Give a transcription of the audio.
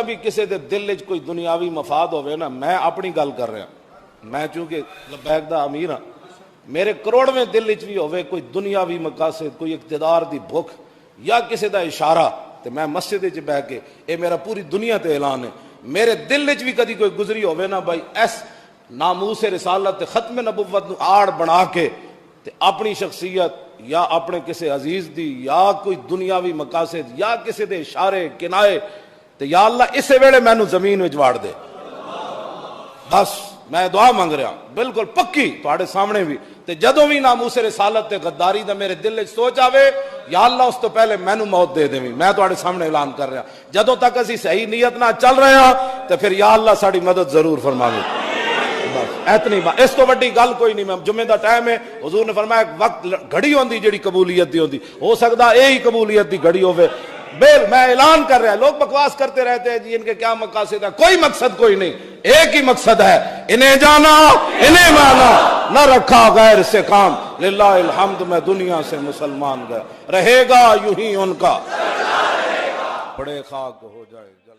بھی کسی دے دل وچ کوئی دنیاوی مفاد ہوئے نا، میں اپنی گل کر رہا، میں چونکہ لبیک دا امیر ہاں، میرے کروڑویں دل وچ بھی ہوئے کوئی دنیاوی مقاصد، کوئی اقتدار دی بھوک یا کسی دا اشارہ، تے میں مسجد وچ بیٹھ کے اے میرا پوری دنیا تے اعلان ہے، میرے دل وچ بھی کدی کوئی گزری ہوئے نا بھائی اس ناموس رسالت تے ختم نبوت نو آڑ بنا کے تے اپنی شخصیت یا اپنے کسی عزیز دی یا کوئی دنیاوی مقاصد یا کسی دے اشارے کنائے، تے یا اللہ اسے ویلے مینوں زمین وچ واڑ دے، بس میں دعا مانگ رہا بالکل پکی تواڈے سامنے بھی، تے جدوں بھی ناموس رسالت تے غداری دا میرے دل وچ سوچ آوے یا اللہ اس تو پہلے مینوں موت دے دیویں، میں تواڈے سامنے اعلان کر رہا جدوں تک اسی صحیح نیت نہ چل رہے ہاں تے پھر یا اللہ ساڈی مدد ضرور فرماویں، بس اتنی بات، اس تو بڑی گل کوئی نہیں۔ میں جمعے دا ٹائم ہے، حضور نے فرمایا ایک وقت گھڑی ہوندی جڑی قبولیت دی ہوندی، ہو سکدا یہی قبولیت دی گھڑی ہوے، میں اعلان کر رہا، لوگ بکواس کرتے رہتے ہیں جی ان کے کیا مقاصد ہے، کوئی مقصد کوئی نہیں، ایک ہی مقصد ہے، انہیں جانا انہیں مانا، نہ رکھا غیر سے کام، للہ الحمد میں دنیا سے مسلمان گیا، رہے گا یوں ہی ان کا، بڑے خاک ہو جائے جل